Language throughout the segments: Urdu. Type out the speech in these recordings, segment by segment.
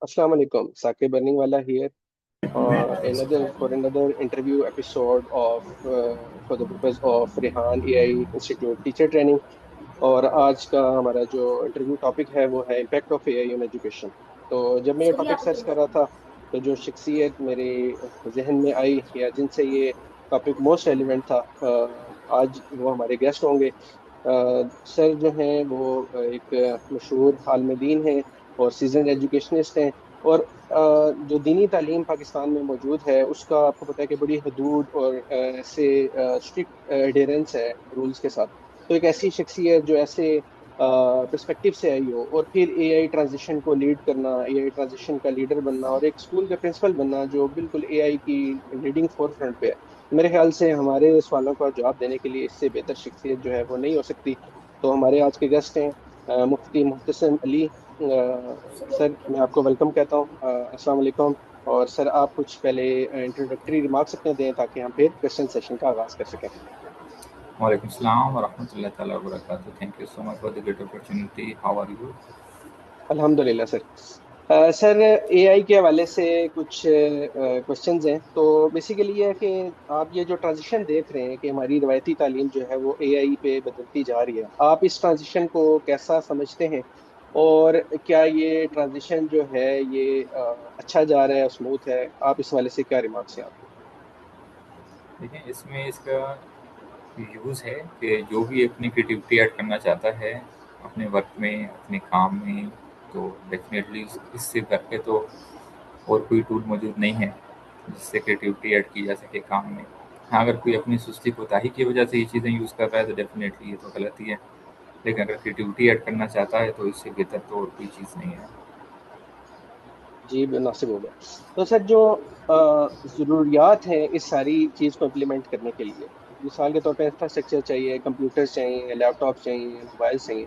Assalamu alaikum. Saqib Burningwala here. For another interview episode of for the purpose of Rehan AI Institute Teacher Training. اور آج کا ہمارا جو انٹرویو ٹاپک ہے وہ ہے impact of a I on education. تو جب میں یہ ٹاپک سرچ کر رہا تھا تو جو شخصیت میرے ذہن میں آئی یا جن سے یہ ٹاپک موسٹ ریلیونٹ تھا، آج وہ ہمارے گیسٹ ہوں گے. سر جو ہیں وہ ایک مشہور عالم دین ہیں اور سیزنڈ ایجوکیشنسٹ ہیں. اور جو دینی تعلیم پاکستان میں موجود ہے اس کا آپ کو پتہ ہے کہ بڑی حدود اور ایسے اسٹرکٹ ایڈیرنس ہے رولز کے ساتھ. تو ایک ایسی شخصیت جو ایسے پرسپیکٹو سے آئی ہو اور پھر اے آئی ٹرانزیشن کو لیڈ کرنا، اے آئی ٹرانزیشن کا لیڈر بننا اور ایک اسکول کا پرنسپل بننا جو بالکل اے آئی کی لیڈنگ فور فرنٹ پہ ہے، میرے خیال سے ہمارے سوالوں کا جواب دینے کے لیے اس سے بہتر شخصیت جو ہے وہ نہیں ہو سکتی. تو ہمارے آج کے گیسٹ ہیں مفتی محتسم علی. سر میں آپ کو ویلکم کہتا ہوں. السلام علیکم. اور سر آپ کچھ پہلے انٹروڈکٹری ریمارکس اپنے دیں تاکہ ہم پھر کوشچن سیشن کا آغاز کر سکیں. وعلیکم السلام ورحمۃ اللہ تعالیٰ وبرکاتہ. Thank you so much for the great opportunity. How are you? الحمد للہ سر. سر اے آئی کے حوالے سے کچھ کوشچنز ہیں. تو بیسیکلی یہ ہے کہ آپ یہ جو ٹرانزیشن دیکھ رہے ہیں کہ ہماری روایتی تعلیم جو ہے وہ اے آئی پہ بدلتی جا رہی ہے، آپ اس ٹرانزیشن کو کیسا سمجھتے ہیں؟ اور کیا یہ ٹرانزیشن جو ہے یہ اچھا جا رہا ہے، اسموتھ ہے؟ آپ اس حوالے سے کیا ریمارکس ہیں آپ کے؟ دیکھیں، اس میں اس کا یوز ہے کہ جو بھی اپنی کریٹیوٹی ایڈ کرنا چاہتا ہے اپنے ورک میں، اپنے کام میں، تو ڈیفینیٹلی اس سے کر کے تو اور کوئی ٹول موجود نہیں ہے جس سے کریٹیوٹی ایڈ کی جا سکے کام میں. ہاں، اگر کوئی اپنی سستی کوتاہی کی وجہ سے یہ چیزیں یوز کر رہا ہے تو ڈیفینیٹلی یہ تو غلط ہی ہے. لیکن اگر کریٹیوٹی ایڈ کرنا چاہتا ہے تو اس سے بہتر تو اور کوئی چیز نہیں ہے. جی مناسب ہو گیا. تو سر جو ضروریات ہیں اس ساری چیز کو امپلیمنٹ کرنے کے لیے، مثال کے طور پہ انفراسٹرکچر چاہیے، کمپیوٹر چاہیے، لیپ ٹاپ چاہیے، موبائل چاہیے.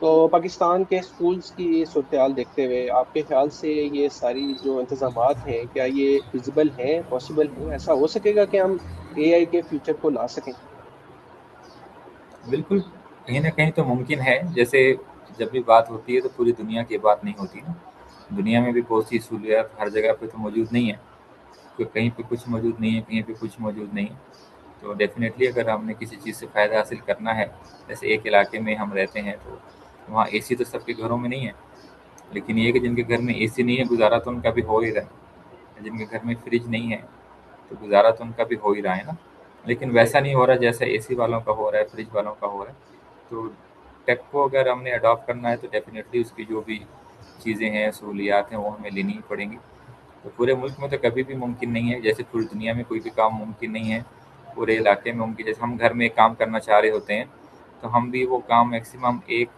تو پاکستان کے اسکولس کی صورتحال دیکھتے ہوئے آپ کے خیال سے یہ ساری جو انتظامات ہیں کیا یہ فیزیبل ہیں، پاسبل ہیں؟ ایسا ہو سکے گا کہ ہم اے آئی کے فیوچر کو لا سکیں؟ بالکل، کہیں نہ کہیں تو ممکن ہے. جیسے جب بھی بات ہوتی ہے تو پوری دنیا کی بات نہیں ہوتی نا. دنیا میں بھی بہت سی سہولیات ہر جگہ پہ تو موجود نہیں ہے. کہیں پہ کچھ موجود نہیں ہے، کہیں پہ کچھ موجود نہیں ہے. تو ڈیفینیٹلی اگر ہم نے کسی چیز سے فائدہ حاصل کرنا ہے، جیسے ایک علاقے میں ہم رہتے ہیں تو وہاں اے سی تو سب کے گھروں میں نہیں ہے. لیکن یہ کہ جن کے گھر میں اے سی نہیں ہے گزارا تو ان کا بھی ہو ہی رہا ہے. جن کے گھر میں فریج نہیں ہے تو گزارا تو ان کا بھی ہو ہی رہا ہے نا. لیکن ویسا نہیں ہو رہا جیسا اے سی والوں کا ہو رہا ہے، فریج والوں کا ہو رہا ہے. تو ٹیک کو اگر ہم نے اڈاپٹ کرنا ہے تو ڈیفینیٹلی اس کی جو بھی چیزیں ہیں، سہولیات ہیں، وہ ہمیں لینی ہی پڑیں گی. تو پورے ملک میں تو کبھی بھی ممکن نہیں ہے، جیسے پوری دنیا میں کوئی بھی کام ممکن نہیں ہے پورے علاقے میں ممکن. جیسے ہم گھر میں ایک کام کرنا چاہ رہے ہوتے ہیں تو ہم بھی وہ کام میکسیمم ایک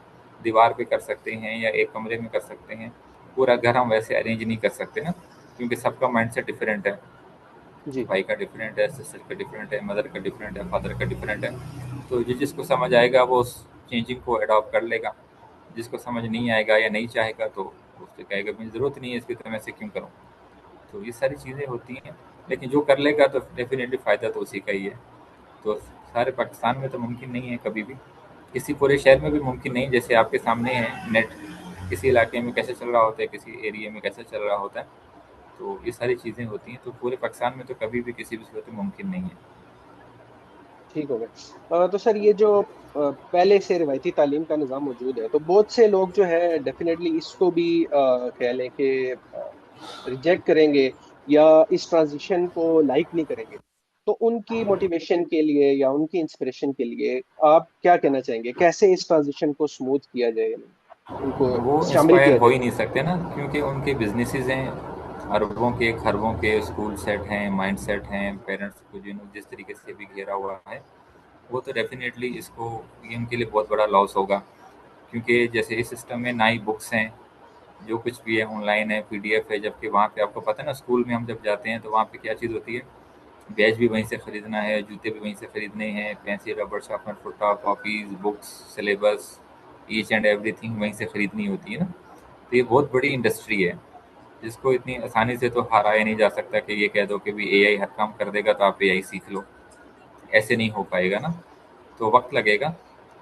دیوار پہ کر سکتے ہیں یا ایک کمرے میں کر سکتے ہیں. پورا گھر ہم ویسے ارینج نہیں کر سکتے نا، کیونکہ سب کا مائنڈ سیٹ ڈفرینٹ ہے. جی بھائی کا ڈفرینٹ ہے، سسٹر کا ڈفرینٹ ہے، مدر کا ڈفرینٹ ہے، فادر کا ڈفرینٹ ہے. تو جس کو سمجھ آئے گا وہ اس چینجنگ کو اڈاپٹ کر لے گا. جس کو سمجھ نہیں آئے گا یا نہیں چاہے گا تو اس سے کہے گا مجھے ضرورت نہیں ہے اس کی، تو میں سے کیوں کروں. تو یہ ساری چیزیں ہوتی ہیں. لیکن جو کر لے گا تو ڈیفینیٹلی فائدہ تو اسی کا ہی ہے. تو سارے پاکستان میں تو ممکن نہیں ہے کبھی بھی، کسی پورے شہر میں بھی ممکن نہیں. جیسے آپ کے سامنے ہے نیٹ کسی علاقے میں کیسے چل رہا ہوتا ہے، کسی ایریے میں کیسے چل رہا ہوتا ہے. تو یہ ساری چیزیں ہوتی ہیں. تو پورے پاکستان میں تو کبھی بھی کسی بھی صورت میں ممکن نہیں ہے. ٹھیک ہو گیا. تو سر یہ جو پہلے سے روایتی تعلیم کا نظام موجود ہے تو بہت سے لوگ جو ہے ڈیفینیٹلی اس کو بھی کہہ لیں کہ ریجیکٹ کریں گے یا اس ٹرانزیشن کو لائک نہیں کریں گے. تو ان کی موٹیویشن کے لیے یا ان کی انسپریشن کے لیے آپ کیا کہنا چاہیں گے؟ کیسے اس ٹرانزیشن کو اسموتھ کیا جائے، ان کو وہ شامل انسپائر کیا ہو جائے؟ ہی نہیں سکتے نا، کیونکہ ان کے بزنسز ہیں، اربوں کے خربوں کے اسکول سیٹ ہیں، مائنڈ سیٹ ہیں. پیرنٹس کو جس طریقے سے بھی گھیرا ہوا ہے وہ تو ڈیفینیٹلی اس کو یہ ان کے لیے بہت بڑا لاس ہوگا. کیونکہ جیسے اس سسٹم میں نہ ہی بکس ہیں، جو کچھ بھی ہے آن لائن ہے، پی ڈی ایف ہے. جبکہ وہاں پہ آپ کو پتہ ہے نا، اسکول میں ہم جب جاتے ہیں تو وہاں پہ کیا چیز ہوتی ہے، بیج بھی وہیں سے خریدنا ہے، جوتے بھی وہیں سے خریدنے ہیں، پینسل، ربڑ، شارپنر، فٹا، copies, books, syllabus, each and every thing وہیں سے خریدنی ہوتی ہے نا. تو یہ بہت بڑی انڈسٹری ہے جس کو اتنی آسانی سے تو ہرایا نہیں جا سکتا کہ یہ کہہ دو کہ بھی اے آئی ہر کام کر دے گا تو آپ اے آئی سیکھ لو. ایسے نہیں ہو پائے گا نا. تو وقت لگے گا.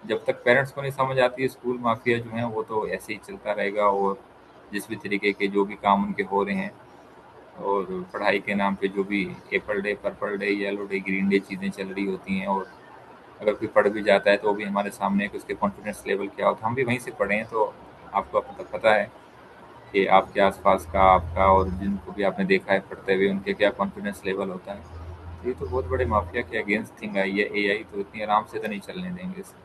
جب تک پیرنٹس کو نہیں سمجھ آتی، اسکول مافیا جو ہیں وہ تو ایسے ہی چلتا رہے گا. اور جس بھی طریقے کے جو بھی کام ان کے ہو رہے ہیں، اور پڑھائی کے نام پہ جو بھی apple day, purple day, yellow day, green day چیزیں چل رہی ہوتی ہیں، اور اگر کوئی پڑھ بھی جاتا ہے تو وہ بھی ہمارے سامنے ہے کہ اس کے کانفیڈنس لیول کیا ہوتا ہے. ہم بھی وہیں سے پڑھے ہیں، تو آپ کو پتہ ہے کہ آپ کے آس پاس کا، آپ کا، اور جن کو بھی آپ نے دیکھا ہے پڑھتے ہوئے، ان کے کیا کانفیڈنس لیول ہوتا ہے. یہ تو بہت بڑے مافیا کے اگینسٹ تھنگ آئی ہے اے آئی، تو اتنی آرام سے تو نہیں چلنے دیں گے اسے.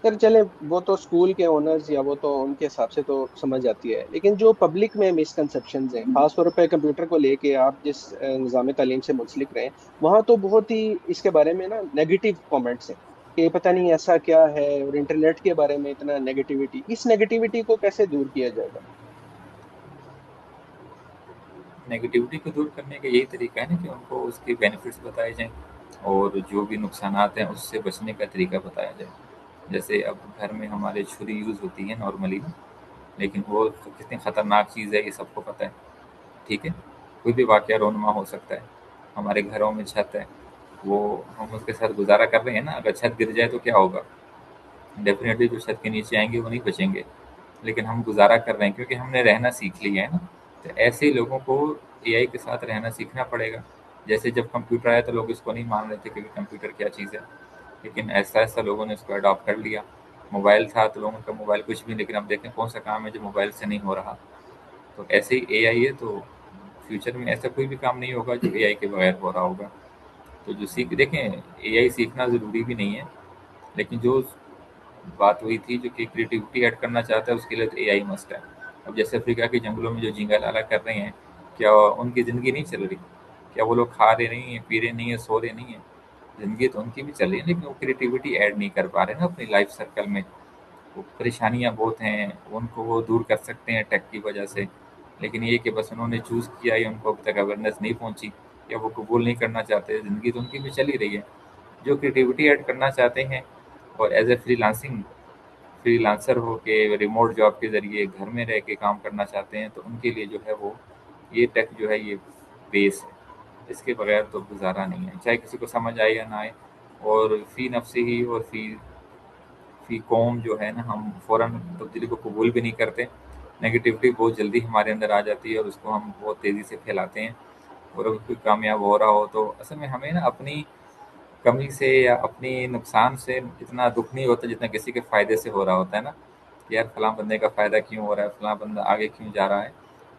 سر چلیں، وہ تو اسکول کے اونرز یا وہ تو ان کے حساب سے تو سمجھ آتی ہے، لیکن جو پبلک میں مسکنسیپشنز ہیں، خاص طور پہ کمپیوٹر کو لے کے، آپ جس نظام تعلیم سے منسلک رہے ہیں، وہاں تو بہت ہی اس کے بارے میں نا نیگیٹو کامنٹس ہیں کہ پتہ نہیں ایسا کیا ہے، اور انٹرنیٹ کے بارے میں اتنا نیگیٹیوٹی، اس نیگیٹیوٹی کو کیسے دور کیا جائے گا؟ نگیٹیوٹی کو دور کرنے کا یہی طریقہ ہے نا کہ ان کو اس کے بینیفٹس بتائے جائیں، اور جو بھی نقصانات ہیں اس سے بچنے کا طریقہ بتایا جائے. جیسے اب گھر میں ہمارے چھری یوز ہوتی ہے نارملی نا، لیکن وہ کتنی خطرناک چیز ہے یہ سب کو پتہ ہے. ٹھیک ہے، کوئی بھی واقعہ رونما ہو سکتا ہے. ہمارے گھروں میں چھت ہے، وہ ہم اس کے ساتھ گزارا کر رہے ہیں نا، اگر چھت گر جائے تو کیا ہوگا؟ ڈیفینیٹلی جو چھت کے نیچے آئیں گے وہ نہیں بچیں گے، لیکن ہم گزارا کر رہے ہیں کیونکہ ہم نے رہنا سیکھ لیا ہے نا. تو ایسے ہی لوگوں کو اے آئی کے ساتھ رہنا سیکھنا پڑے گا. جیسے جب کمپیوٹر آیا تو لوگ اس کو نہیں مان رہے تھے کہ کمپیوٹر کیا چیز ہے، لیکن ایسا ایسا لوگوں نے اس کو اڈاپٹ کر لیا. موبائل تھا تو لوگوں کا موبائل کچھ بھی، لیکن اب دیکھیں کون سا کام ہے جو موبائل سے نہیں ہو رہا. تو ایسے ہی اے آئی ہے، تو فیوچر میں ایسا کوئی بھی کام نہیں ہوگا جو اے آئی کے بغیر ہو رہا ہوگا. تو جو دیکھیں، اے آئی سیکھنا ضروری بھی نہیں ہے، لیکن جو بات وہی تھی جو کہ کریٹیوٹی ایڈ کرنا چاہتا ہے اس کے لیے تو اے آئی مسٹ ہے. اب جیسے افریقہ کے جنگلوں میں جو جھینگا لالا کر رہے ہیں، کیا ان کی زندگی نہیں چل رہی؟ کیا وہ لوگ کھا رہے نہیں ہیں، پی رہے نہیں ہیں، سو رہے نہیں ہیں؟ زندگی تو ان کی بھی چل رہی ہے، لیکن وہ کریٹیوٹی ایڈ نہیں کر پا رہے نا اپنی لائف سرکل میں. وہ پریشانیاں بہت ہیں، ان کو وہ دور کر سکتے ہیں ٹیک کی وجہ سے، لیکن یہ کہ بس انہوں نے چوز کیا یا ان کو اب تک اویئرنیس نہیں پہنچی، یا وہ قبول نہیں کرنا چاہتے. زندگی تو ان کی بھی چل ہی رہی ہے. جو کریٹیوٹی ایڈ کرنا چاہتے ہیں اور ایز اے فری لانسر ہو کے ریموٹ جاب کے ذریعے گھر میں رہ کے کام کرنا چاہتے ہیں، تو ان کے لیے جو ہے وہ یہ ٹیک جو ہے یہ بیس ہے. اس کے بغیر تو گزارا نہیں ہے، چاہے کسی کو سمجھ آئے یا نہ آئے. اور فی نفسی ہی اور فی قوم جو ہے نا، ہم فوراً تبدیلی کو قبول بھی نہیں کرتے. نگیٹیوٹی بہت جلدی ہمارے اندر آ جاتی ہے اور اس کو ہم بہت تیزی سے پھیلاتے ہیں. اور اگر کوئی کامیاب ہو رہا ہو تو اصل میں ہمیں نا اپنی کمی سے یا اپنی نقصان سے اتنا دکھ نہیں ہوتا جتنا کسی کے فائدے سے ہو رہا ہوتا ہے نا، کہ یار فلاں بندے کا فائدہ کیوں ہو رہا ہے، فلاں بندہ آگے کیوں جا رہا ہے.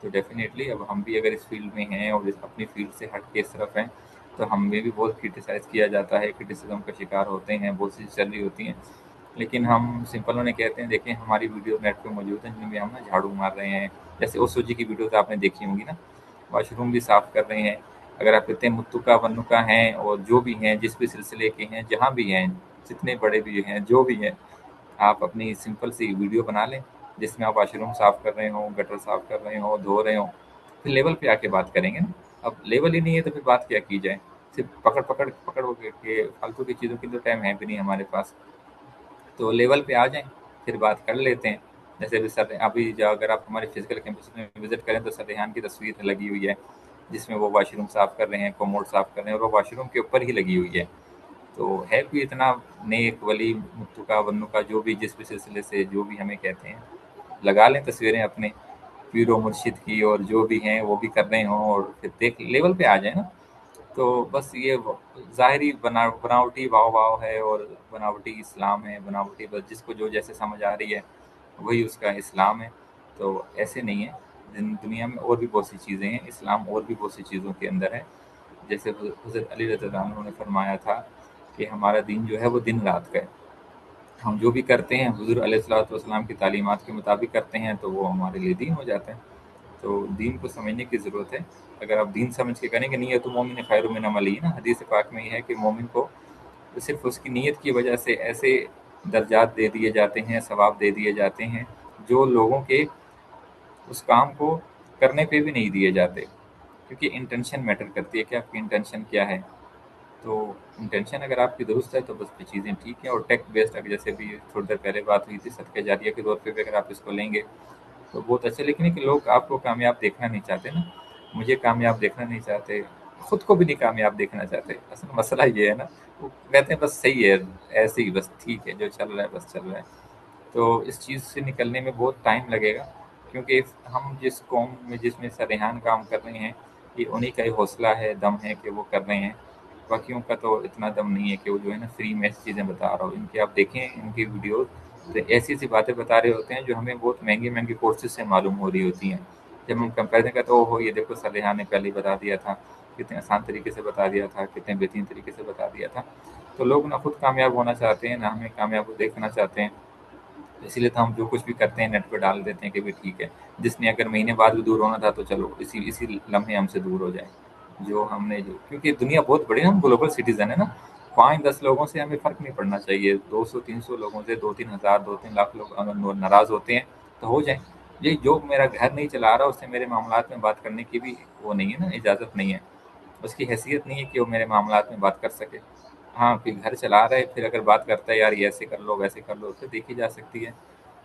تو ڈیفینیٹلی اب ہم بھی اگر اس فیلڈ میں ہیں اور اپنی فیلڈ سے ہٹ کے اس طرف ہیں، تو ہم میں بھی بہت کرٹیسائز کیا جاتا ہے، کرٹیسزم کا شکار ہوتے ہیں، بہت سی چل رہی ہوتی ہیں. لیکن ہم سمپل انہیں کہتے ہیں دیکھیں ہماری ویڈیو نیٹ پہ موجود ہیں جن میں ہم نا جھاڑو مار رہے ہیں. جیسے اوسو جی کی ویڈیو تو آپ نے دیکھی ہوں گی نا، واش روم بھی صاف کر رہے ہیں. اگر آپ کہتے ہیں متکا ونکا ہیں اور جو بھی ہیں جس بھی سلسلے کے ہیں، جہاں بھی ہیں، جتنے بڑے بھی ہیں، جو بھی ہیں، آپ اپنی سمپل سی ویڈیو بنا لیں جس میں آپ واش روم صاف کر رہے ہوں، گٹر صاف کر رہے ہوں، دھو رہے ہوں. پھر لیول پہ آ کے بات کریں گے نا. اب لیول ہی نہیں ہے تو پھر بات کیا کی جائے؟ صرف پکڑ ہو کے فالتو کی چیزوں کی تو ٹائم ہے بھی نہیں ہمارے پاس. تو لیول پہ آ جائیں پھر بات کر لیتے ہیں. جیسے ابھی اگر آپ ہمارے فزیکل کیمپس میں وزٹ کریں تو سرحان کی تصویر لگی ہوئی ہے جس میں وہ واش روم صاف کر رہے ہیں، کوموڈ صاف کر رہے ہیں، اور وہ واش روم کے اوپر ہی لگی ہوئی ہے. تو ہے کوئی اتنا نیک ولی متکا ونکا جو بھی جس بھی سلسلے سے جو بھی ہمیں کہتے ہیں، لگا لیں تصویریں اپنے پیر و مرشد کی، اور جو بھی ہیں وہ بھی کر رہے ہوں، اور پھر دیکھ لیول پہ آ جائیں نا. تو بس یہ ظاہری بناوٹی واو واو ہے، اور بناوٹی اسلام ہے، بناوٹی بس جس کو جو جیسے سمجھ آ رہی ہے وہی اس کا اسلام ہے. تو ایسے نہیں ہے. دنیا میں اور بھی بہت سی چیزیں ہیں، اسلام اور بھی بہت سی چیزوں کے اندر ہے. جیسے حضرت علی رضی اللہ عنہ نے فرمایا تھا کہ ہمارا دین جو ہے وہ دن رات کا ہے. ہم جو بھی کرتے ہیں حضور علیہ الصلوۃ والسلام کی تعلیمات کے مطابق کرتے ہیں تو وہ ہمارے لیے دین ہو جاتا ہے. تو دین کو سمجھنے کی ضرورت ہے. اگر آپ دین سمجھ کے کریں گے، نیت مومن خیر من عملی نا، حدیث پاک میں یہ ہے کہ مومن کو صرف اس کی نیت کی وجہ سے ایسے درجات دے دیے جاتے ہیں، ثواب دے دیے جاتے ہیں جو لوگوں کے اس کام کو کرنے پہ بھی نہیں دیے جاتے. کیونکہ انٹینشن میٹر کرتی ہے کہ آپ کی انٹینشن کیا ہے. تو انٹینشن اگر آپ کی درست ہے تو بس بھی چیزیں ٹھیک ہیں. اور ٹیک بیسڈ اگر جیسے بھی تھوڑی دیر پہلے بات ہوئی تھی صدقہ جاریہ کے طور پہ بھی اگر آپ اس کو لیں گے تو بہت اچھا. لیکن ہے کہ لوگ آپ کو کامیاب دیکھنا نہیں چاہتے نا، مجھے کامیاب دیکھنا نہیں چاہتے، خود کو بھی نہیں کامیاب دیکھنا چاہتے. اصل مسئلہ یہ ہے نا، وہ کہتے ہیں بس صحیح ہے، ایسے ہی بس ٹھیک ہے، جو چل رہا ہے بس چل رہا ہے. تو اس چیز سے نکلنے میں بہت ٹائم لگے گا. کیونکہ ہم جس قوم میں جس میں سرحان کام کر رہے ہیں یہ انہیں کا ہی حوصلہ ہے، دم ہے کہ وہ کر رہے ہیں. باقیوں کا تو اتنا دم نہیں ہے کہ وہ جو ہے نا فری میں ایسی چیزیں بتا رہا ہو. ان کی آپ دیکھیں ان کی ویڈیوز تو ایسی ایسی باتیں بتا رہے ہوتے ہیں جو ہمیں بہت مہنگی مہنگی کورسز سے معلوم ہو رہی ہوتی ہیں. جب ہم کمپیریزن کرتے ہو یہ دیکھو سلیحان نے پہلے ہی بتا دیا تھا، کتنے آسان طریقے سے بتا دیا تھا، کتنے بہترین طریقے سے بتا دیا تھا. تو لوگ نہ خود کامیاب ہونا چاہتے ہیں نہ ہمیں کامیاب دیکھنا چاہتے ہیں. اسی لیے تو ہم جو کچھ بھی کرتے ہیں نیٹ پہ ڈال دیتے ہیں کہ بھی ٹھیک ہے، جس نے اگر مہینے بعد بھی دور ہونا تھا تو چلو اسی لمحے ہم سے دور ہو جائے. جو ہم نے کیونکہ دنیا بہت بڑی ہے، ہم گلوبل سٹیزن ہے نا. 5-10 لوگوں سے ہمیں فرق نہیں پڑنا چاہیے. 200-300 لوگوں سے 2-3 ہزار 2-3 لاکھ لوگ اگر ناراض ہوتے ہیں تو ہو جائیں. یہ جو میرا گھر نہیں چلا رہا اس سے میرے معاملات میں بات کرنے کی بھی وہ نہیں ہے نا، اجازت نہیں ہے. اس کی حیثیت نہیں ہے کہ وہ میرے معاملات میں بات کر سکے. ہاں پھر گھر چلا رہے پھر اگر بات کرتا ہے یار یہ ایسے کر لو ویسے کر لو تو دیکھی جا سکتی ہے.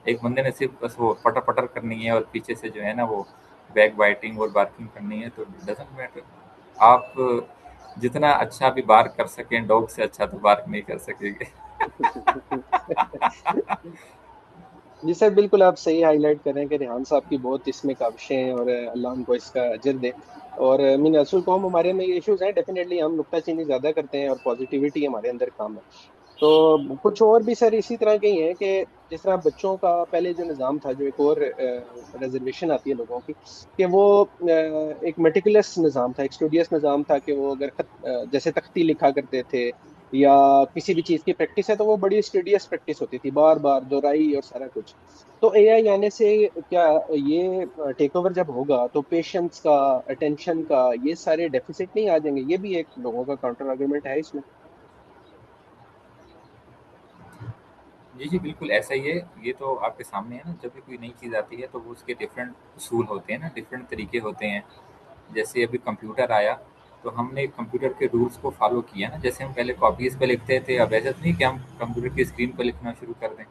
ایک بندے نے صرف بس وہ پٹر پٹر کرنی ہے اور پیچھے سے جو ہے نا وہ بیک بائٹنگ اور بارکنگ کرنی ہے تو ڈزنٹ میٹر. آپ جتنا اچھا بھی بارک کر سکیں ڈاگ سے اچھا تو بارک نہیں کر سکیں گے. جی سر بالکل آپ صحیح ہائی لائٹ کر رہے ہیں کہ ریحان صاحب کی بہت اس میں کاوشیں ہیں اور اللہ ان کو اس کا اجر دے. اور مین اصل قوم ہمارے میں یہ ایشوز ہیں، ڈیفینیٹلی ہم نکتہ چینی زیادہ کرتے ہیں اور پازیٹیوٹی ہمارے اندر کم ہے. تو کچھ اور بھی سر اسی طرح کے ہی ہیں کہ جس طرح بچوں کا پہلے جو نظام تھا، جو ایک اور ریزرویشن آتی ہے لوگوں کی کہ وہ ایک میٹیکولس نظام تھا، ایک اسٹوڈیس نظام تھا کہ وہ اگر جیسے تختی لکھا کرتے تھے یا کسی بھی چیز کی پریکٹس ہے تو وہ بڑی اسٹڈیس پریکٹس ہوتی تھی، بار بار دہرائی اور سارا کچھ. تو اے آئی آنے سے کیا یہ ٹیک اوور جب ہوگا تو پیشنس کا، اٹینشن کا، یہ سارے ڈیفیسٹ نہیں آ جائیں گے؟ یہ بھی ایک لوگوں کا کاؤنٹر آرگومنٹ ہے اس میں. جی جی بالکل ایسا ہی ہے. یہ تو آپ کے سامنے ہے نا، جب بھی کوئی نئی چیز آتی ہے تو وہ اس کے ڈفرینٹ اصول ہوتے ہیں نا، ڈفرینٹ طریقے ہوتے ہیں. جیسے ابھی کمپیوٹر آیا تو ہم نے کمپیوٹر کے رولس کو فالو کیا نا. جیسے ہم پہلے کاپیز پہ لکھتے تھے، اب ایسا نہیں کہ ہم کمپیوٹر کی اسکرین پہ لکھنا شروع کر دیں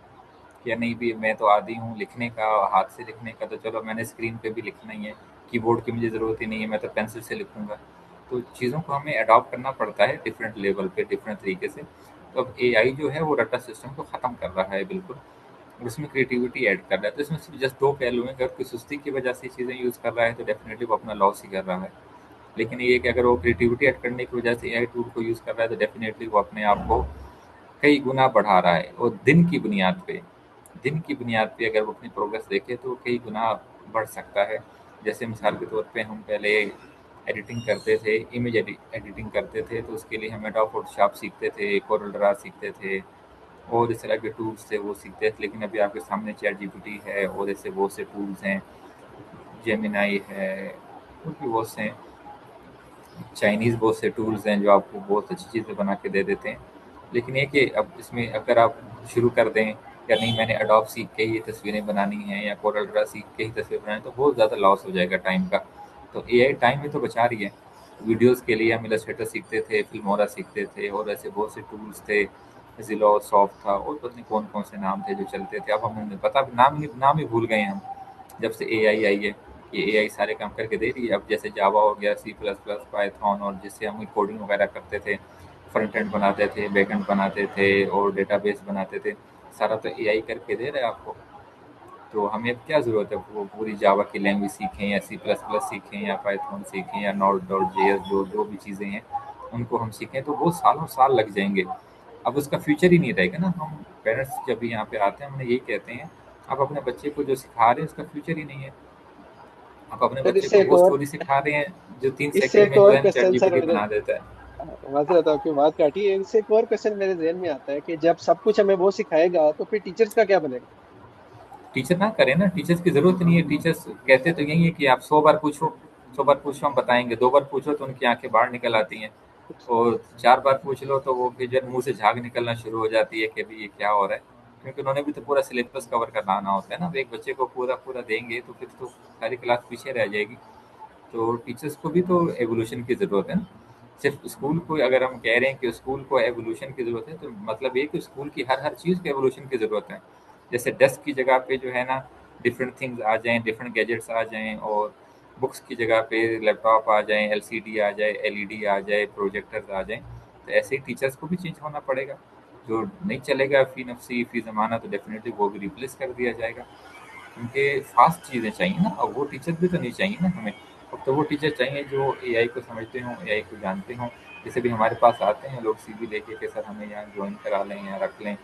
کہ نہیں بھی میں تو عادی ہوں لکھنے کا ہاتھ سے لکھنے کا تو چلو میں نے اسکرین پہ بھی لکھنا ہی ہے، کی بورڈ کی مجھے ضرورت ہی نہیں ہے، میں تو پینسل سے لکھوں گا. تو چیزوں کو ہمیں اڈاپٹ کرنا پڑتا ہے ڈفرینٹ لیول پہ ڈفرینٹ طریقے سے. تو اب اے آئی جو ہے وہ رٹا سسٹم کو ختم کر رہا ہے بالکل، اس میں کریٹیوٹی ایڈ کر رہا ہے. تو اس میں صرف جسٹ دو پہلو ہیں. اگر کوئی سستی کی وجہ سے چیزیں یوز کر رہا ہے تو ڈیفینیٹلی وہ اپنا لاس ہی کر رہا ہے. لیکن یہ کہ اگر وہ کریٹیوٹی ایڈ کرنے کی وجہ سے اے آئی ٹول کو یوز کر رہا ہے تو ڈیفینیٹلی وہ اپنے آپ کو کئی گنا بڑھا رہا ہے. اور دن کی بنیاد پہ اگر وہ اپنی پروگرس دیکھے تو کئی گنا بڑھ سکتا ہے. جیسے مثال کے طور پہ ہم پہلے ایڈیٹنگ کرتے تھے، امیج ایڈیٹنگ کرتے تھے تو اس کے لیے ہم ایڈوب فوٹو شاپ سیکھتے تھے، کورل ڈرا سیکھتے تھے اور اس طرح کے ٹولس تھے وہ سیکھتے تھے. لیکن ابھی آپ کے سامنے چیٹ جی پی ٹی ہے اور ایسے بہت سے ٹولس ہیں، جیمینائی ہے، اور بھی بہت سے ہیں. چائنیز بہت سے ٹولز ہیں جو آپ کو بہت اچھی چیزیں بنا کے دے دیتے ہیں. لیکن یہ کہ اب اس میں اگر آپ شروع کر دیں یا نہیں میں نے اڈوب سیکھ کے ہی تصویریں بنانی ہیں یا کورل ڈرا سیکھ کے ہی تصویر بنانی ہے تو بہت زیادہ لاس ہو جائے گا ٹائم کا. تو اے آئی ٹائم بھی تو بچا رہی ہے. ویڈیوز کے لیے ہم السٹریٹر سیکھتے تھے، فلمورا سیکھتے تھے اور ایسے بہت سے ٹولس تھے، زیلو سافٹ تھا اور پتہ نہیں کون کون سے نام تھے جو چلتے تھے. اب ہمیں پتا نام ہی بھول گئے ہیں ہم جب سے اے آئی آئی ہے. یہ اے آئی سارے کام کر کے دے رہی ہے. اب جیسے جاوا ہو گیا، سی پلس پلس، پائتھون، اور جس سے ہم کوڈنگ وغیرہ کرتے تھے، فرنٹ اینڈ بناتے تھے، بیک اینڈ بناتے تھے اور ڈیٹا بیس بناتے تھے، سارا تو اے آئی کر کے دے رہا ہے آپ کو. تو ہمیں اب کیا ضرورت ہے وہ پوری جاوا کی لینگویج سیکھیں یا سی پلس پلس سیکھیں یا پائتھون سیکھیں یا نوٹ ڈاٹ جے ایس، جو بھی چیزیں ہیں ان کو ہم سیکھیں تو وہ سالوں سال لگ جائیں گے. اب اس کا فیوچر ہی نہیں رہے گا نا. ہم پیرنٹس جب یہاں پہ آتے ہیں ہم یہی کہتے ہیں آپ اپنے بچے کو جو سکھا رہے ہیں اس کا فیوچر ہی نہیں ہے. آپ اپنے سر بچے اس سے کو ایک وہ اور اسٹوری سکھا رہے ہیں جو تین اس سے سیکنڈ ایک میں جو اور ہے چیٹ کوشچن جی پی سر ٹی میرے، بنا دیتا ہے. معذرت آپ کی بات کاٹی ہے، اس سے ایک اور کوشچن میرے ذہن میں آتا ہے کہ جب سب کچھ ہمیں وہ سکھائے گا تو پھر ٹیچرز کا کیا بنے گا؟ ٹیچر نہ کریں نا، ٹیچرس کی ضرورت نہیں ہے. ٹیچرس کہتے تو یہی ہے کہ آپ 100 بار پوچھو، 100 بار پوچھو ہم بتائیں گے. 2 بار پوچھو تو ان کی آنکھیں باہر نکل آتی ہیں اور 4 بار پوچھ لو تو وہ پھر منہ سے جھاگ نکلنا شروع ہو جاتی ہے کہ ابھی یہ کیا ہو رہا ہے. کیونکہ انہوں نے بھی تو پورا سلیبس کور کرانا ہوتا ہے نا. اب ایک بچے کو پورا دیں گے تو پھر تو ساری کلاس پیچھے رہ جائے گی. تو ٹیچرس کو بھی تو ایوولوشن کی ضرورت ہے نا. صرف اسکول کو اگر ہم کہہ رہے ہیں کہ اسکول کو ایوولوشن کی ضرورت ہے تو مطلب یہ کہ اسکول کی ہر چیز کو ایوولوشن کی ضرورت ہے. جیسے ڈیسک کی جگہ پہ جو ہے نا ڈفرینٹ تھنگز آ جائیں، ڈفرینٹ گیجٹس آ جائیں، اور بکس کی جگہ پہ لیپ ٹاپ آ جائیں، ایل سی ڈی آ جائے، ایل ای ڈی آ جائے، پروجیکٹرز آ جائیں. تو ایسے ہی ٹیچرس کو بھی چینج ہونا پڑے گا. جو نہیں چلے گا فی نفسی فی زمانہ تو ڈیفینیٹلی وہ بھی ریپلیس کر دیا جائے گا. کیونکہ فاسٹ چیزیں چاہیے نا. اب وہ ٹیچر بھی تو نہیں چاہیے نا ہمیں. اب تو وہ ٹیچر چاہیے جو اے آئی کو سمجھتے ہوں, اے آئی کو جانتے ہوں. جیسے بھی ہمارے پاس آتے ہیں لوگ سی وی لے کے کہ سر ہمیں یہاں جوائن کرا لیں یا رکھ لیں.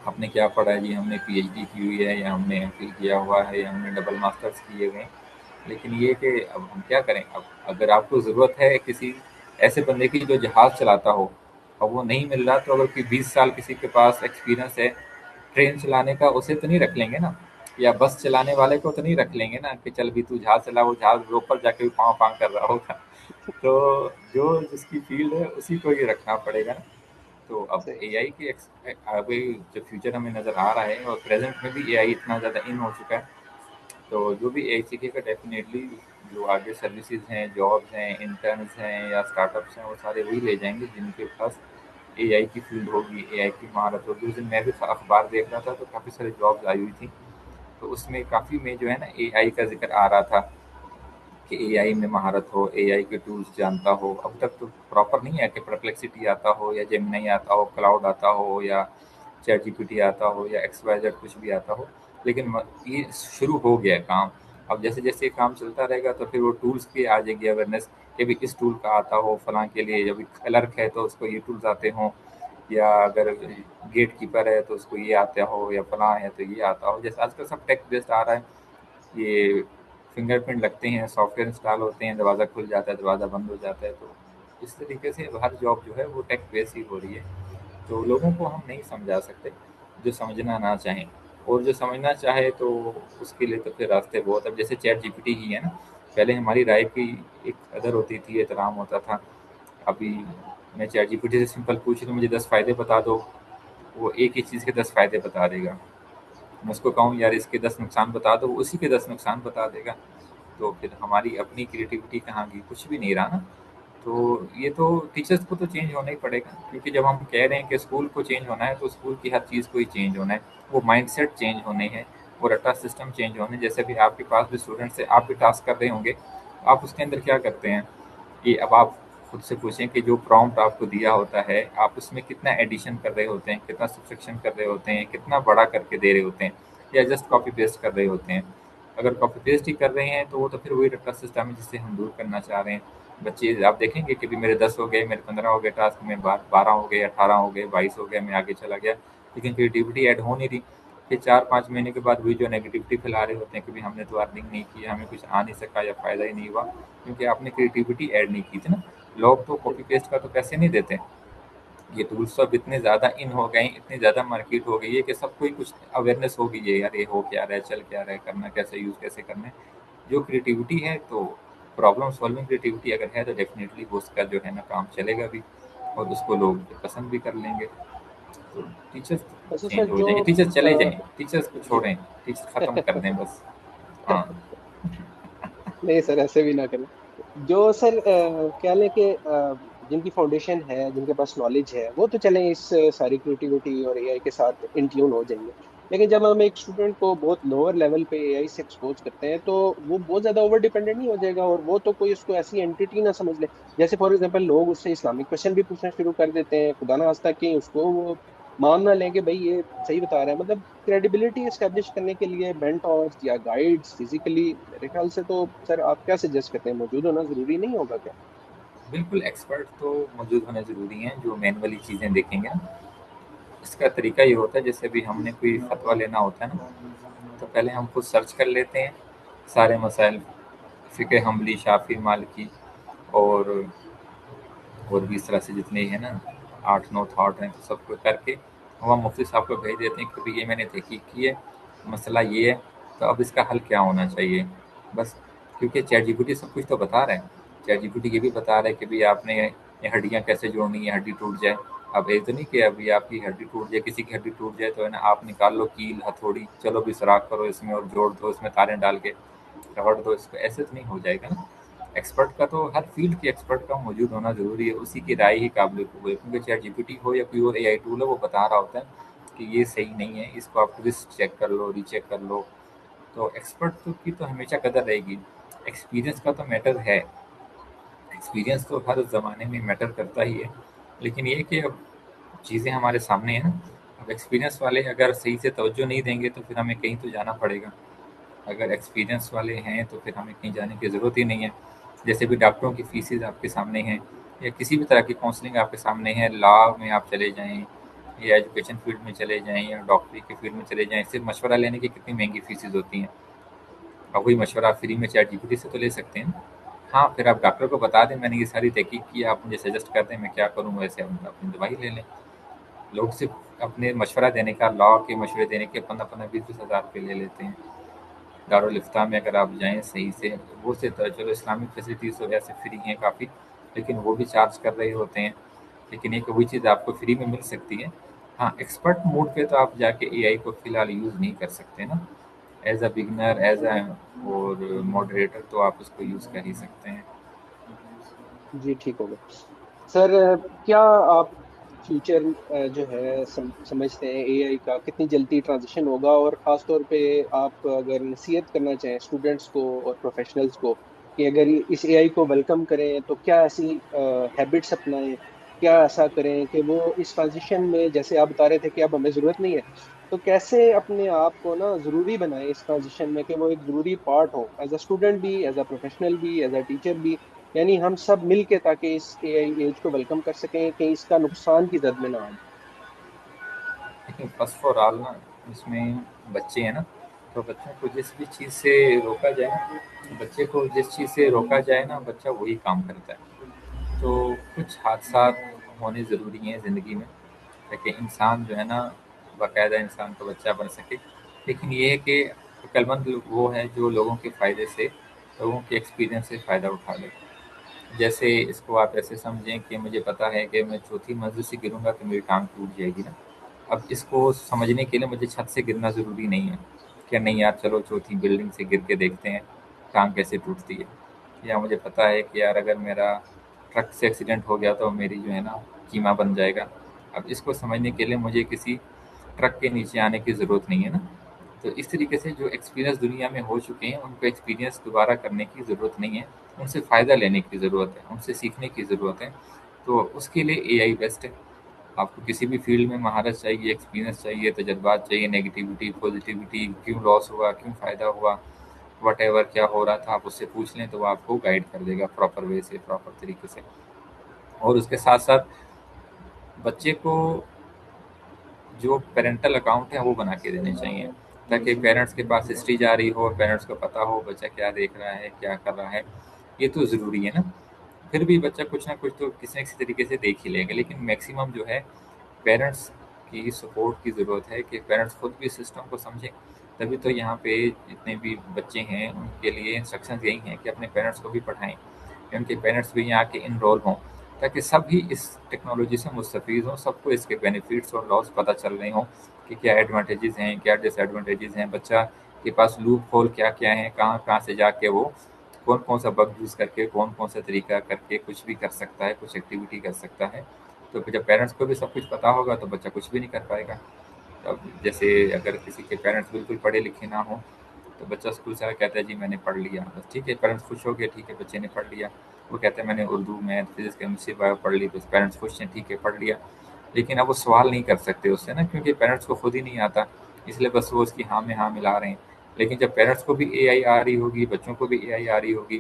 آپ نے کیا پڑھا ہے جی؟ ہم نے پی ایچ ڈی کی ہوئی ہے, یا ہم نے ایم فل کیا ہوا ہے, یا ہم نے ڈبل ماسٹرس کیے ہوئے ہیں. لیکن یہ کہ اب ہم کیا کریں. اب اگر آپ کو ضرورت ہے کسی ایسے بندے کی جو جہاز چلاتا ہو, اور وہ نہیں مل رہا, تو اگر کوئی 20 سال کسی کے پاس ایکسپیرینس ہے ٹرین چلانے کا, اسے تو نہیں رکھ لیں گے نا. یا بس چلانے والے کو تو نہیں رکھ لیں گے نا کہ چل بھی تو جہاز چلا, وہ جہاز اوپر جا کے بھی پاؤں پاؤں کر رہا ہوگا. تو جو جس کی فیلڈ ہے اسی کو یہ رکھنا پڑے گا نا. تو اب صحیح. اے آئی کی ابھی جو فیوچر ہمیں نظر آ رہا ہے, اور پریزنٹ میں بھی اے آئی اتنا زیادہ ان ہو چکا ہے, تو جو بھی اے آئی سیکھے گا ڈیفینیٹلی جو آگے سروسز ہیں, جابس ہیں, انٹرنس ہیں یا اسٹارٹ اپس ہیں, وہ سارے وہی لے جائیں گے جن کے پاس اے آئی کی فیلڈ ہوگی, اے آئی کی مہارت ہوگی. اس دن میں بھی اخبار دیکھ رہا تھا تو کافی سارے جابس آئی ہوئی تھیں, تو اس میں کافی میں جو ہے نا اے آئی کا ذکر آ رہا تھا کہ اے آئی میں مہارت ہو, اے آئی کے ٹولس جانتا ہو. اب تک تو پراپر نہیں ہے کہ پرپلیکسٹی آتا ہو, یا جیمنائی آتا ہو, کلاؤڈ آتا ہو, یا چیٹ جی پی ٹی آتا ہو, یا ایکس وائی زیڈ کچھ بھی آتا ہو. لیکن یہ شروع ہو گیا ہے کام. اب جیسے جیسے کام چلتا رہے گا تو پھر وہ ٹولس کی آ جائے گی اویئرنیس کہ بھی اس ٹول کا آتا ہو فلاں کے لیے. جب کلرک ہے تو اس کو یہ ٹولس آتے ہوں, یا اگر گیٹ کیپر ہے تو اس کو یہ آتا ہو, یا فلاں ہے تو یہ آتا ہو. جیسے آج کل سب ٹیک بیسڈ آ رہا ہے, یہ فنگر پرنٹ لگتے ہیں, سافٹ ویئر انسٹال ہوتے ہیں, دروازہ کھل جاتا ہے, دروازہ بند ہو جاتا ہے. تو اس طریقے سے ہر جاب جو ہے وہ ٹیک بیس ہی ہو رہی ہے. تو لوگوں کو ہم نہیں سمجھا سکتے جو سمجھنا نہ چاہیں, اور جو سمجھنا چاہے تو اس کے لیے تو پھر راستے بہت. اب جیسے چیٹ جی پی ٹی ہی ہے نا, پہلے ہماری رائے کی ایک قدر ہوتی تھی, احترام ہوتا تھا. ابھی میں چیٹ جی پی ٹی سے سمپل پوچھ لوں مجھے 10 فائدے بتا دو, وہ ایک ہی چیز کے 10 فائدے بتا دے گا. میں اس کو کہوں یار اس کے 10 نقصان بتا دو, وہ اسی کے 10 نقصان بتا دے گا. تو پھر ہماری اپنی کریٹیوٹی کہاں گئی؟ کچھ بھی نہیں رہا نا. تو یہ تو ٹیچرس کو تو چینج ہونا ہی پڑے گا, کیونکہ جب ہم کہہ رہے ہیں کہ اسکول کو چینج ہونا ہے تو اسکول کی ہر چیز کو ہی چینج ہونا ہے. وہ مائنڈ سیٹ چینج ہونے ہیں, وہ رٹا سسٹم چینج ہونے. جیسے بھی آپ کے پاس بھی اسٹوڈنٹس ہیں, آپ بھی ٹاسک کر رہے ہوں گے, آپ اس کے اندر کیا کرتے ہیں کہ اب آپ خود سے پوچھیں کہ جو پرومپٹ آپ کو دیا ہوتا ہے آپ اس میں کتنا ایڈیشن کر رہے ہوتے ہیں, کتنا سبسکرپشن کر رہے ہوتے ہیں, کتنا بڑا کر کے دے رہے ہوتے ہیں, یا جسٹ کاپی پیسٹ کر رہے ہوتے ہیں. اگر کاپی پیسٹ ہی کر رہے ہیں تو وہ تو پھر وہی رٹا سسٹم ہے جسے ہم دور کرنا چاہ رہے ہیں. بچے آپ دیکھیں گے کہ بھی میرے 10 ہو گئے, میرے 15 ہو گئے ٹاسک, میں 12 ہو گئے, 18 ہو گئے, 22 ہو گئے, میں آگے چلا گیا, لیکن کریٹیوٹی ایڈ ہو نہیں رہی. پھر 4-5 مہینے کے بعد وہی جو نیگیٹیوٹی پھیلا رہے ہوتے ہیں کہ ہم نے تو ارننگ نہیں کی, ہمیں کچھ آ نہیں سکا, یا فائدہ ہی نہیں ہوا, کیونکہ آپ نے کریٹیوٹی ایڈ نہیں کی تھی نا. لوگ تو کاپی پیسٹ کا تو پیسے نہیں دیتے. یہ ٹولس تو اب اتنے زیادہ ان ہو گئے ہیں, اتنی زیادہ مارکیٹ ہو گئی ہے کہ سب کو ہی کچھ اویئرنیس ہو گئی ہے یار یہ ہو کیا رہا ہے, چل کیا رہا ہے, کرنا کیسے, یوز کیسے کرنا ہے. جو کریٹیوٹی ہے تو پرابلم سالونگ کریٹیوٹی اگر ہے تو ڈیفینیٹلی اس کا جو ہے نا کام چلے گا بھی, اور اس کو لوگ پسند بھی کر لیں گے. تو ٹیچرس اچھا سر چینج ہو جو جائیں گے, ٹیچرس چلے جائیں, ٹیچرس کو جی چھوڑیں, ٹیچر ختم کر دیں بس. ہاں نہیں سر ایسے بھی نہ کریں. جو سر کیا لیں کہ جن کی فاؤنڈیشن ہے, جن کے پاس نالج ہے, وہ تو چلیں اس ساری کریٹیوٹی اور اے آئی کے ساتھ ان ٹیون ہو جائیں گے. لیکن جب ہم ایک اسٹوڈنٹ کو بہت لوور لیول پہ اے آئی سے ایکسپوز کرتے ہیں تو وہ بہت زیادہ اوور ڈیپینڈنٹ نہیں ہو جائے گا, اور وہ تو کوئی اس کو ایسی اینٹی نہ سمجھ لے. جیسے فار ایگزامپل لوگ اس سے اسلامک کوشچن بھی پوچھنا شروع کر دیتے ہیں, خدا نہ خواستہ کہ اس کو وہ مان نہ لیں کہ بھائی یہ صحیح بتا رہا ہے. مطلب کریڈیبلٹی اسٹیبلش کرنے کے لیے مینٹورس یا گائیڈس فزیکلی میرے خیال سے تو سر آپ کیا سجیسٹ کرتے ہیں, موجود ہونا ضروری نہیں ہوگا کیا؟ بالکل, ایکسپرٹ تو موجود ہونے ضروری ہیں جو مین والی چیزیں دیکھیں گے. اس کا طریقہ یہ ہوتا ہے جیسے بھی ہم نے کوئی فتویٰ لینا ہوتا ہے نا, تو پہلے ہم خود سرچ کر لیتے ہیں سارے مسائل, فقہ حنبلی, شافعی, مالکی, اور بھی اس طرح سے جتنے ہیں نا 8-9 تھاٹ ہیں, تو سب کو کر کے ہم مفتی صاحب کو بھیج دیتے ہیں کہ یہ میں نے تحقیق کی ہے, مسئلہ یہ ہے, تو اب اس کا حل کیا ہونا چاہیے. بس, کیونکہ chat G P T sub کچھ تو بتا رہے ہیں. چیٹ جی پی ٹی یہ بھی بتا رہا ہے کہ آپ نے یہ ہڈیاں کیسے جوڑنی ہے, ہڈی ٹوٹ جائے. اب ایک تو نہیں کہ ابھی آپ کی ہڈی ٹوٹ جائے, کسی کی ہڈی ٹوٹ جائے تو ہے نا آپ نکال لو کیل ہتھوڑی, چلو بھی سراخ کرو اس میں اور جوڑ دو, اس میں تاریں ڈال کے رگڑ دو اس کو, ایسے تو نہیں ہو جائے گا نا. ایکسپرٹ کا تو ہر فیلڈ کے ایکسپرٹ کا موجود ہونا ضروری ہے, اسی کی رائے ہی قابل قبول ہے. کیونکہ چیٹ جی پی ٹی ہو یا کوئی اور اے آئی ٹول ہو, وہ بتا رہا ہوتا ہے کہ یہ صحیح نہیں ہے, اس کو آپ ٹوسٹ چیک کر لو, ری چیک کر لو. تو ایکسپرٹ کی تو ہمیشہ قدر رہے گی. ایکسپیرئنس کا تو میٹر ہے, ایکسپیرئنس تو ہر زمانے میں میٹر کرتا ہی ہے. لیکن یہ کہ اب چیزیں ہمارے سامنے ہیں نا, اب ایکسپیرینس والے اگر صحیح سے توجہ نہیں دیں گے تو پھر ہمیں کہیں تو جانا پڑے گا. اگر ایکسپیرینس والے ہیں تو پھر ہمیں کہیں جانے کی ضرورت ہی نہیں ہے. جیسے بھی ڈاکٹروں کی فیسز آپ کے سامنے ہیں, یا کسی بھی طرح کی کاؤنسلنگ آپ کے سامنے ہے, لا میں آپ چلے جائیں یا ایجوکیشن فیلڈ میں چلے جائیں یا ڈاکٹری کے فیلڈ میں چلے جائیں, صرف مشورہ لینے کی کتنی مہنگی فیسز ہوتی ہیں. اور وہی مشورہ آپ فری میں چیٹ جی پی ٹی سے تو لے سکتے ہیں نا. ہاں, پھر آپ ڈاکٹر کو بتا دیں میں نے یہ ساری تحقیق کی, آپ مجھے سجیسٹ کر دیں میں کیا کروں, ویسے آپ اپنی دوائی لے لیں. لوگ صرف اپنے مشورہ دینے کا, لا کے مشورے دینے کے 15-20 ہزار روپے لے لیتے ہیں. دارالفتہ میں اگر آپ جائیں صحیح سے, وہ سے چلو اسلامک فیسلٹیز تو ویسے فری ہیں کافی, لیکن وہ بھی چارج کر رہے ہوتے ہیں. لیکن ایک وہی چیز آپ کو فری میں مل سکتی ہے. ہاں, ایکسپرٹ موڈ پہ تو آپ جا کے اے آئی کو فی الحال یوز نہیں کر سکتے نا. As a beginner, as a اور ماڈریٹر تو آپ اس کو یوز کر ہی سکتے ہیں. جی ٹھیک ہو گیا سر. کیا آپ فیوچر جو ہے سمجھتے ہیں اے آئی کا کتنی جلدی ٹرانزیشن ہوگا, اور خاص طور پہ آپ اگر نصیحت کرنا چاہیں اسٹوڈنٹس کو اور پروفیشنلز کو کہ اگر اس اے آئی کو ویلکم کریں تو کیا ایسی ہیبٹس اپنائیں, کیا ایسا کریں کہ وہ اس ٹرانزیشن میں, جیسے آپ بتا رہے تھے کہ اب ہمیں ضرورت نہیں ہے, تو کیسے اپنے آپ کو نا ضروری بنائیں اس ٹرانزیشن میں کہ وہ ایک ضروری part who, as a student بھی, ایز اے پروفیشنل بھی, ایز اے ٹیچر بھی, یعنی ہم سب مل کے تاکہ اس اے آئی ایج کو ویلکم کر سکیں کہ اس کا نقصان کی زد میں نہ آئے. لیکن فرسٹ فار آل نا, اس میں بچے ہیں نا, تو بچوں کو جس بھی چیز سے روکا جائے, بچے کو جس چیز سے روکا جائے نا, بچہ وہی کام کرتا ہے. تو کچھ حادثات ہونے ضروری ہیں زندگی میں تاکہ انسان جو ہے نا باقاعدہ انسان کا بچہ بن سکے. لیکن یہ ہے کہ عقلمند وہ ہے جو لوگوں کے فائدے سے, لوگوں کے ایکسپیرینس سے فائدہ اٹھا لے. جیسے اس کو آپ ایسے سمجھیں کہ مجھے پتا ہے کہ میں چوتھی منزل سے گروں گا تو میری ٹانگ ٹوٹ جائے گی نا. اب اس کو سمجھنے کے لیے مجھے چھت سے گرنا ضروری نہیں ہے کہ نہیں یار چلو چوتھی بلڈنگ سے گر کے دیکھتے ہیں ٹانگ کیسے ٹوٹتی ہے. یا مجھے پتا ہے کہ یار اگر میرا ٹرک سے ایکسیڈنٹ ہو گیا تو میری جو ہے نا کیما بن جائے گا. اب اس کو سمجھنے کے لیے مجھے کسی ٹرک کے نیچے آنے کی ضرورت نہیں ہے نا. تو اس طریقے سے جو ایکسپیرینس دنیا میں ہو چکے ہیں ان کو ایکسپیرینس دوبارہ کرنے کی ضرورت نہیں ہے, ان سے فائدہ لینے کی ضرورت ہے, ان سے سیکھنے کی ضرورت ہے. تو اس کے لیے اے آئی بیسٹ ہے. آپ کو کسی بھی فیلڈ میں مہارت چاہیے, ایکسپیرینس چاہیے, تجربات چاہیے, نیگیٹیوٹی پازیٹیوٹی, کیوں لاس ہوا, کیوں فائدہ ہوا, واٹ ایور کیا ہو رہا تھا, آپ اس سے پوچھ لیں تو وہ آپ کو گائڈ کر دے گا پراپر وے سے, پراپر طریقے سے. اور اس کے ساتھ ساتھ بچے کو جو پیرنٹل اکاؤنٹ ہیں وہ بنا کے دینے چاہیے تاکہ پیرنٹس کے پاس ہسٹری جاری ہو, پیرنٹس کو پتا ہو بچہ کیا دیکھ رہا ہے, کیا کر رہا ہے. یہ تو ضروری ہے نا. پھر بھی بچہ کچھ نہ کچھ تو کسی نہ کسی طریقے سے دیکھ ہی لے گا, لیکن میکسیمم جو ہے پیرنٹس کی سپورٹ کی ضرورت ہے کہ پیرنٹس خود بھی سسٹم کو سمجھیں. تبھی تو یہاں پہ جتنے بھی بچے ہیں ان کے لیے انسٹرکشنز یہی ہیں کہ اپنے پیرنٹس کو بھی پڑھائیں, کہ ان کے پیرنٹس بھی یہاں کے انرول ہوں تاکہ سب ہی اس ٹیکنالوجی سے مستفید ہوں, سب کو اس کے بینیفٹس اور لاس پتہ چل رہے ہوں کہ کیا ایڈوانٹیجز ہیں, کیا ڈس ایڈوانٹیجز ہیں, بچہ کے پاس لوپ ہول کیا کیا ہیں, کہاں کہاں سے جا کے وہ کون کون سا بگ یوز کر کے, کون کون سا طریقہ کر کے کچھ بھی کر سکتا ہے, کچھ ایکٹیویٹی کر سکتا ہے. تو جب پیرنٹس کو بھی سب کچھ پتا ہوگا تو بچہ کچھ بھی نہیں کر پائے گا. اب جیسے اگر کسی کے پیرنٹس بالکل پڑھے لکھے نہ ہوں تو بچہ اسکول سے کہتا ہے جی میں نے پڑھ لیا, بس ٹھیک ہے, پیرنٹس خوش ہو گئے, ٹھیک ہے بچے نے پڑھ لیا. وہ کہتے ہیں میں نے Urdu, math, physics, chemistry, bio پڑھ لی, تو پیرنٹس خوش ہیں, ٹھیک ہے پڑھ لیا. لیکن اب وہ سوال نہیں کر سکتے اس سے نا, کیونکہ پیرنٹس کو خود ہی نہیں آتا, اس لیے بس وہ اس کی ہاں میں ہاں ملا رہے ہیں. لیکن جب پیرنٹس کو بھی اے آئی آ رہی ہوگی, بچوں کو بھی اے آئی آ رہی ہوگی,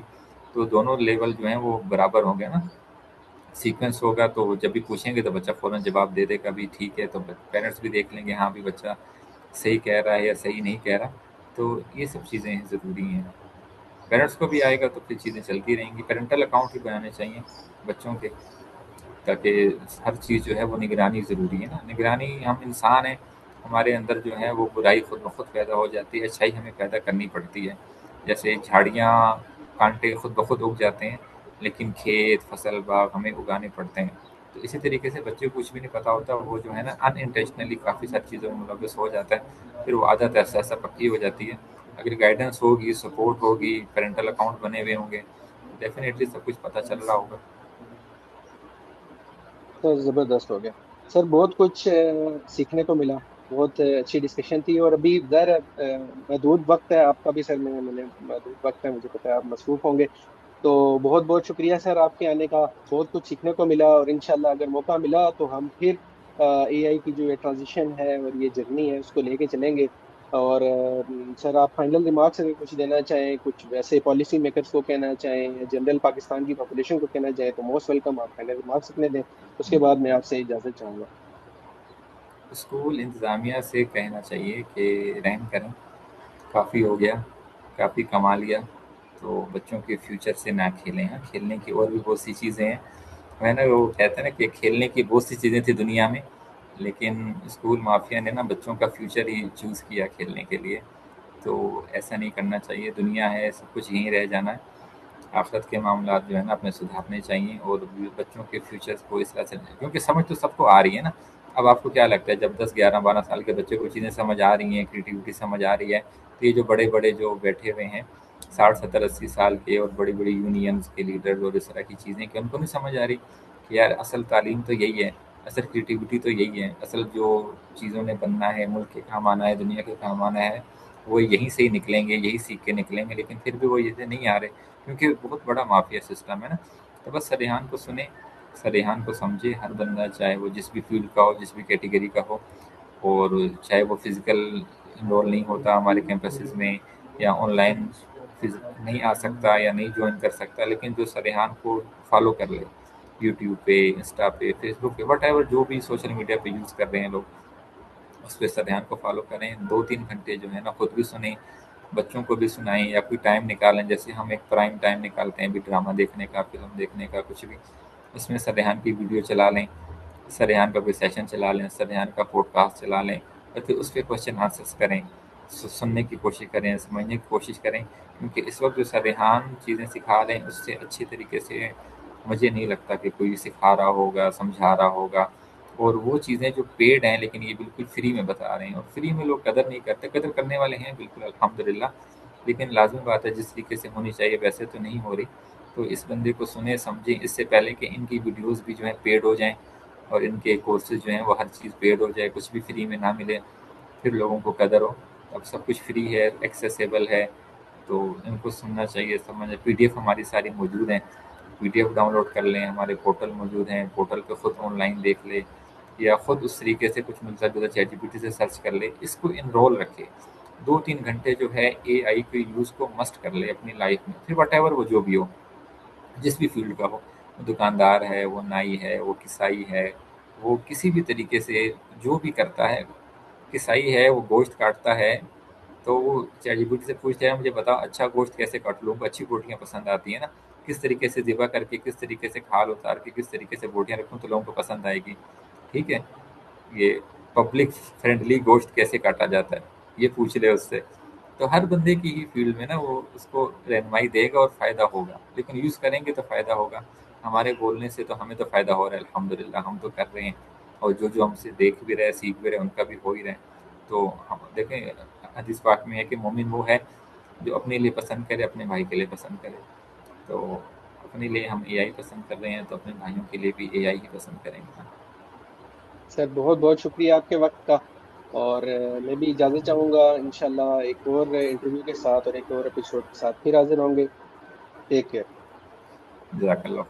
تو دونوں لیول جو ہیں وہ برابر ہوں گے نا, سیکوینس ہوگا. تو جب بھی پوچھیں گے تو بچہ فوراً جواب دے دے گا بھی ٹھیک ہے, تو پیرنٹس بھی دیکھ لیں گے ہاں بھی بچہ صحیح کہہ رہا ہے یا صحیح نہیں کہہ رہا. تو یہ سب چیزیں ضروری ہیں. پیرنٹس کو بھی آئے گا تو پھر چیزیں چلتی رہیں گی. پیرنٹل اکاؤنٹ بھی بنانے چاہیے بچوں کے, تاکہ ہر چیز جو ہے وہ نگرانی ضروری ہے نا. نگرانی, ہم انسان ہیں, ہمارے اندر جو ہے وہ برائی خود بخود پیدا ہو جاتی ہے, اچھائی ہمیں پیدا کرنی پڑتی ہے. جیسے جھاڑیاں کانٹے خود بخود اگ جاتے ہیں, لیکن کھیت فصل باغ ہمیں اگانے پڑتے ہیں. تو اسی طریقے سے بچے کو کچھ بھی نہیں پتا ہوتا, وہ جو ہے نا ان انٹینشنلی کافی ساری چیزوں میں ملوث ہو جاتا ہے, پھر وہ عادت ایسا ایسا پکی ہو جاتی ہے. اگر گائیڈنس ہوگی, سپورٹ ہوگی, پیرنٹل اکاؤنٹ بنے ہوئے ہوں گے, ڈیفینیٹلی سب کچھ پتہ چل رہا ہوگا. تو زبردست ہو گیا سر, بہت کچھ سیکھنے کو ملا, بہت اچھی ڈسکشن تھی. اور ابھی ظاہر ہے محدود وقت ہے آپ کا بھی سر, میں نے محدود وقت ہے, مجھے پتا ہے آپ مصروف ہوں گے. تو بہت بہت شکریہ سر آپ کے آنے کا, بہت کچھ سیکھنے کو ملا. اور انشاءاللہ اگر موقع ملا تو ہم پھر اے آئی کی جو یہ ٹرانزیشن ہے اور یہ جرنی ہے اس کو لے کے چلیں گے. اور سر آپ فائنل ریمارکس اگر کچھ دینا چاہیں، کچھ ویسے پالیسی میکرز کو کہنا چاہیں یا جنرل پاکستان کی پاپولیشن کو کہنا چاہیں تو موسٹ ویلکم، آپ فائنل ریمارکس اپنے دیں. اس کے بعد میں آپ سے اجازت چاہوں گا. اسکول انتظامیہ سے کہنا چاہیے کہ رحم کریں، کافی ہو گیا، کافی کما لیا، تو بچوں کے فیوچر سے نہ کھیلیں. ہاں، کھیلنے کی اور بھی بہت سی چیزیں ہیں. میں نے وہ کہتے ہیں نا کہ کھیلنے کی بہت سی چیزیں تھیں دنیا میں، لیکن اسکول مافیا نے نا بچوں کا فیوچر ہی چوز کیا کھیلنے کے لیے. تو ایسا نہیں کرنا چاہیے. دنیا ہے، سب کچھ یہیں رہ جانا ہے. آخرت کے معاملات جو ہے نا اپنے سدھارنے چاہیے اور بچوں کے فیوچر کو اس طرح سے، کیونکہ سمجھ تو سب کو آ رہی ہے نا. اب آپ کو کیا لگتا ہے جب 10 11 12 سال کے بچے کو چیزیں سمجھ آ رہی ہیں، کریٹیوٹی سمجھ آ رہی ہے، تو یہ جو بڑے بڑے جو بیٹھے ہوئے ہیں 60 70 80 سال کے اور بڑی بڑی یونینز کے لیڈر اور اس طرح کی چیزیں، کہ ان کو نہیں سمجھ آ رہی کہ یار اصل تعلیم تو یہی ہے، اصل کریٹیوٹی تو یہی ہے، اصل جو چیزوں نے بننا ہے، ملک کے کام آنا ہے، دنیا کے کام آنا ہے، وہ یہیں سے ہی نکلیں گے، یہی سیکھ کے نکلیں گے. لیکن پھر بھی وہ یہ نہیں آ رہے، کیونکہ بہت بڑا مافیا سسٹم ہے نا. تو بس سریحان کو سنیں، سریحان کو سمجھے. ہر بندہ چاہے وہ جس بھی فیلڈ کا ہو، جس بھی کیٹیگری کا ہو، اور چاہے وہ فزیکل انرول نہیں ہوتا ہمارے کیمپسز میں، یا آن لائن نہیں آ سکتا یا نہیں جوائن کر سکتا، لیکن جو سریحان کو فالو کر لے یوٹیوب پہ، انسٹا پہ، فیس بک پہ، وٹ ایور جو بھی سوشل میڈیا پہ یوز کر رہے ہیں لوگ، اس پہ سریحان کو فالو کریں. 2 3 گھنٹے جو ہے نا خود بھی سنیں، بچوں کو بھی سنائیں، یا کوئی ٹائم نکالیں. جیسے ہم ایک پرائم ٹائم نکالتے ہیں بھی ڈرامہ دیکھنے کا، فلم دیکھنے کا، کچھ بھی، اس میں سریحان کی ویڈیو چلا لیں، سریحان کا کوئی سیشن چلا لیں، سریحان کا پوڈ کاسٹ چلا لیں، اور پھر اس پہ کوشچن آنسرس کریں، سننے کی کوشش کریں، سمجھنے کی کوشش کریں. کیونکہ اس وقت جو سریحان چیزیں سکھا رہے ہیں اس سے اچھی طریقے سے مجھے نہیں لگتا کہ کوئی سکھا رہا ہوگا، سمجھا رہا ہوگا. اور وہ چیزیں جو پیڈ ہیں لیکن یہ بالکل فری میں بتا رہے ہیں، اور فری میں لوگ قدر نہیں کرتے. قدر کرنے والے ہیں بالکل الحمدللہ، لیکن لازمی بات ہے جس طریقے سے ہونی چاہیے ویسے تو نہیں ہو رہی. تو اس بندے کو سنیں سمجھیں اس سے پہلے کہ ان کی ویڈیوز بھی جو ہیں پیڈ ہو جائیں، اور ان کے کورسز جو ہیں وہ ہر چیز پیڈ ہو جائے، کچھ بھی فری میں نہ ملے، پھر لوگوں کو قدر ہو. اب سب کچھ فری ہے، ایکسیسیبل ہے، تو ان کو سننا چاہیے. سمجھ پی ڈی ایف ہماری ساری موجود ہیں، p d f download کر لیں. ہمارے پورٹل موجود ہیں، پورٹل پہ خود آن لائن دیکھ لے، یا خود اس طریقے سے کچھ ملتا جلتا چیٹ جی پی ٹی سے سرچ کر لے. اس کو انرول رکھے. 2 3 گھنٹے جو ہے اے آئی کے یوز کو مسٹ کر لے اپنی لائف میں. پھر وٹ ایور وہ جو بھی ہو، جس بھی فیلڈ کا ہو، وہ دکاندار ہے، وہ نائی ہے، وہ کسائی ہے، وہ کسی بھی طریقے سے جو بھی کرتا ہے. کسائی ہے، وہ گوشت کاٹتا ہے، تو وہ چیٹ جی پی ٹی سے پوچھتا ہے مجھے بتاؤ اچھا گوشت کیسے کاٹ لوں، کو اچھی بوٹیاں پسند آتی ہیں نا، کس طریقے سے ذبح کر کے، کس طریقے سے کھال اتار کے، کس طریقے سے بوٹیاں رکھوں تو لوگوں کو پسند آئے گی. ٹھیک ہے، یہ پبلک فرینڈلی گوشت کیسے کاٹا جاتا ہے یہ پوچھ لے اس سے. تو ہر بندے کی ہی فیلڈ میں نا وہ اس کو رہنمائی دے گا اور فائدہ ہوگا. لیکن یوز کریں گے تو فائدہ ہوگا. ہمارے بولنے سے تو ہمیں تو فائدہ ہو رہا ہے الحمدللہ، ہم تو کر رہے ہیں، اور جو ہم سے دیکھ بھی رہے، سیکھ بھی رہے، ان کا بھی ہو ہی رہے. تو ہم دیکھیں حدیث پاک میں ہے کہ مومن وہ ہے جو اپنے لیے پسند کرے، اپنے بھائی کے لیے پسند کرے. تو اپنے لیے ہم اے آئی پسند کر رہے ہیں تو اپنے بھائیوں کے لیے بھی اے آئی ہی پسند کریں گے. سر بہت بہت شکریہ آپ کے وقت کا. اور میں بھی اجازت چاہوں گا، انشاءاللہ ایک اور انٹرویو کے ساتھ اور ایک اور ایپیسوڈ کے ساتھ پھر حاضر ہوں گے. Take care. جزاک اللہ.